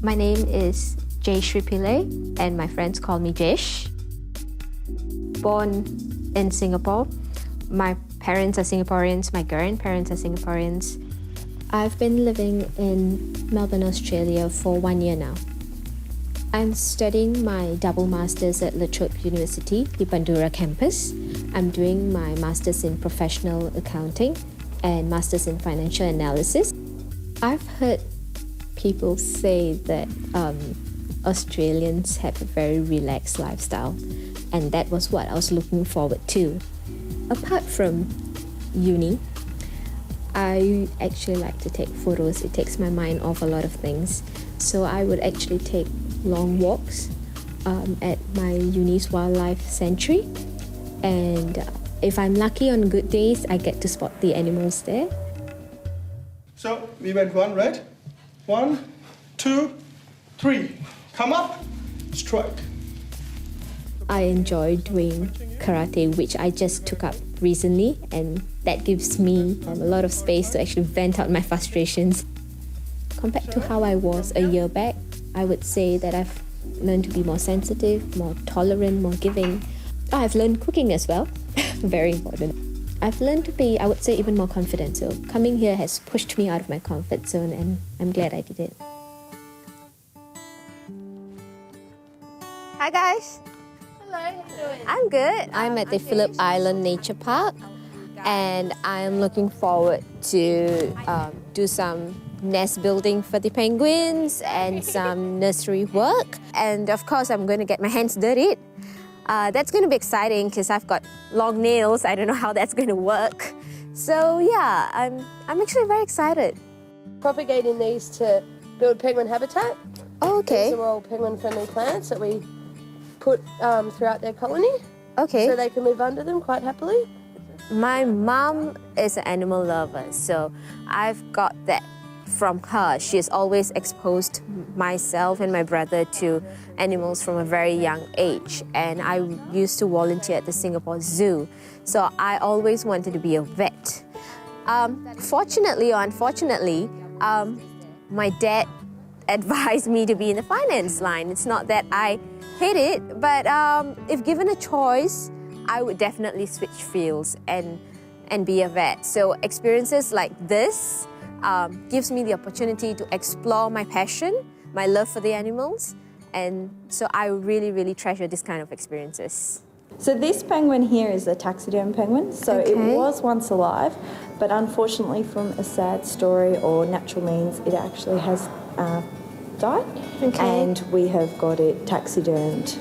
My name is Jayasree and my friends call me Jaysh. Born in Singapore. My parents are Singaporeans, my grandparents are Singaporeans. I've been living in Melbourne, Australia for 1 year now. I'm studying my double masters at La Trobe University, the Bandura campus. I'm doing my masters in professional accounting and masters in financial analysis. I've heard people say that Australians have a very relaxed lifestyle, and that was what I was looking forward to. Apart from uni, I actually like to take photos. It takes my mind off a lot of things. So I would actually take long walks at my uni's wildlife sanctuary, and if I'm lucky on good days, I get to spot the animals there. So we went one, right? 1, 2, 3. Come up, strike. I enjoy doing karate, which I just took up recently, and that gives me a lot of space to actually vent out my frustrations. Compared to how I was a year back, I would say that I've learned to be more sensitive, more tolerant, more giving. I've learned cooking as well, very important. I've learned to be, I would say, even more confident. So coming here has pushed me out of my comfort zone, and I'm glad I did it. Hi guys. Hello, how you doing? I'm good. I'm at the Phillip Island Nature Park, and I'm looking forward to do some nest building for the penguins and some nursery work. And of course, I'm going to get my hands dirty. That's going to be exciting because I've got long nails. I don't know how that's going to work. So yeah, I'm actually very excited. Propagating these to build penguin habitat. Oh, okay. These are all penguin-friendly plants that we put throughout their colony. Okay. So they can live under them quite happily. My mom is an animal lover, so I've got that from her. She has always exposed myself and my brother to animals from a very young age, and I used to volunteer at the Singapore Zoo, so I always wanted to be a vet. Fortunately or unfortunately, my dad advised me to be in the finance line. It's not that I hate it, but if given a choice, I would definitely switch fields and be a vet. So experiences like this gives me the opportunity to explore my passion, my love for the animals, and so I really, really treasure this kind of experiences. So this penguin here is a taxiderm penguin, so it was once alive, but unfortunately from a sad story or natural means, it actually has died, and we have got it taxidermed.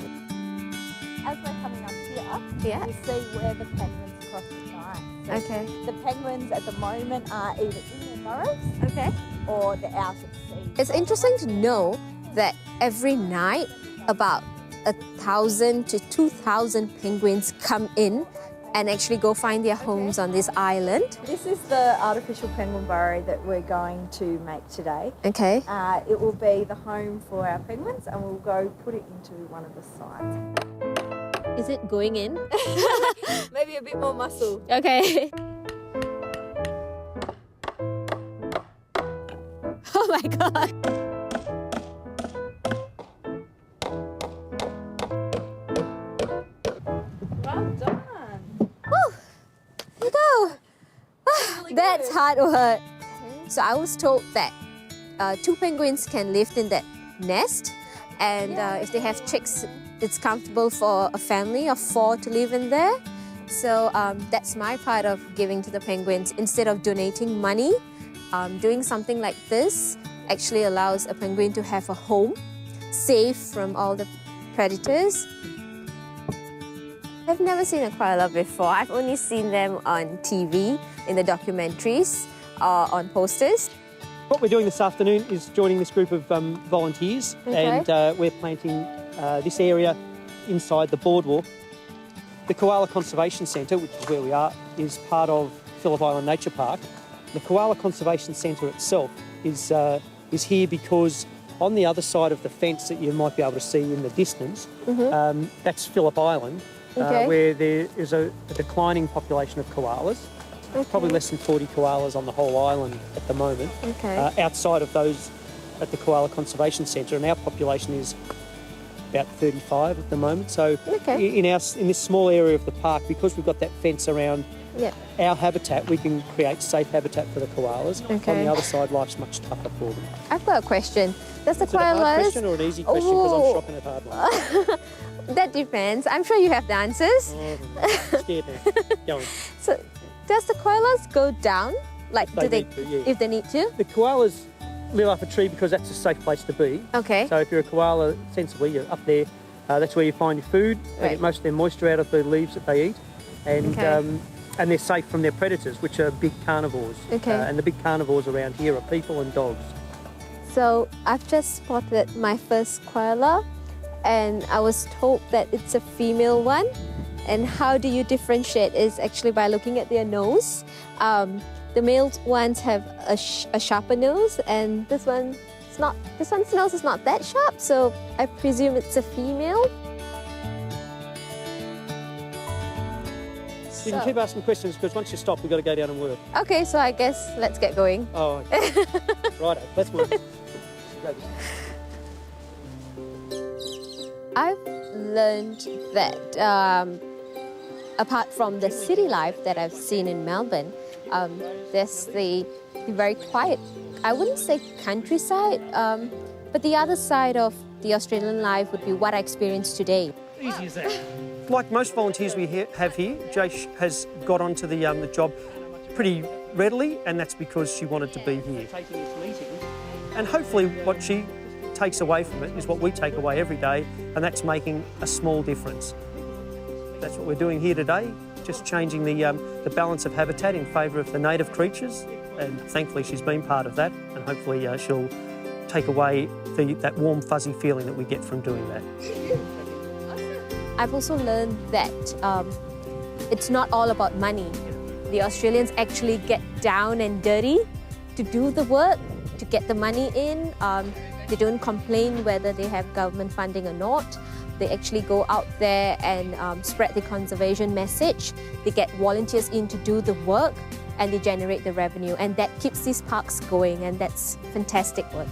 As we're coming up here, we see where the penguins cross the line. So the penguins at the moment are either in the burrows or they're out at sea. It's interesting to know that every night about 1,000 to 2,000 penguins come in and actually go find their homes on this island. This is the artificial penguin burrow that we're going to make today. Okay. It will be the home for our penguins, and we'll go put it into one of the sites. Is it going in? Maybe a bit more muscle. Okay. Oh my God. Well done. Woo. There you go. Really That's good. hard work. So I was told that 2 penguins can live in that nest, and if they have chicks, it's comfortable for a family of 4 to live in there. So that's my part of giving to the penguins. Instead of donating money, doing something like this actually allows a penguin to have a home, safe from all the predators. I've never seen a koala before. I've only seen them on TV, in the documentaries, or on posters. What we're doing this afternoon is joining this group of volunteers, and we're planting this area inside the boardwalk. The Koala Conservation Centre, which is where we are, is part of Phillip Island Nature Park. The Koala Conservation Centre itself is here because on the other side of the fence that you might be able to see in the distance, that's Phillip Island, where there is a declining population of koalas. Probably less than 40 koalas on the whole island at the moment. Outside of those at the Koala Conservation Centre, and our population is about 35 at the moment. So in this small area of the park, because we've got that fence around our habitat, we can create safe habitat for the koalas. On the other side, life's much tougher for them. I've got a question. Does the Is it a hard koalas... question or an easy question? Because I'm shopping at hard ones. That depends. I'm sure you have the answers. Scared me. Go on. So, does the koalas go down? Like, if they need to? The koalas live up a tree because that's a safe place to be. Okay. So if you're a koala, sensibly, you're up there. That's where you find your food. They get most of their moisture out of the leaves that they eat. And they're safe from their predators, which are big carnivores. And the big carnivores around here are people and dogs. So I've just spotted my first koala, and I was told that it's a female one. And how do you differentiate is actually by looking at their nose. The male ones have a sharper nose, and this one's nose is not that sharp, so I presume it's a female. You can keep asking questions, because once you stop, we've got to go down and work. Okay, so I guess let's get going. Oh, okay. Righto, let's work. I've learned that apart from the city life that I've seen in Melbourne, there's the very quiet, I wouldn't say countryside, but the other side of the Australian life would be what I experienced today. Easy as that. Like most volunteers we have here, Jaysh has got onto the job pretty readily, and that's because she wanted to be here. And hopefully what she takes away from it is what we take away every day, and that's making a small difference. That's what we're doing here today, just changing the balance of habitat in favour of the native creatures, and thankfully she's been part of that, and hopefully she'll take away that warm, fuzzy feeling that we get from doing that. I've also learned that it's not all about money. The Australians actually get down and dirty to do the work, to get the money in. They don't complain whether they have government funding or not. They actually go out there and spread the conservation message. They get volunteers in to do the work, and they generate the revenue. And that keeps these parks going, and that's fantastic work.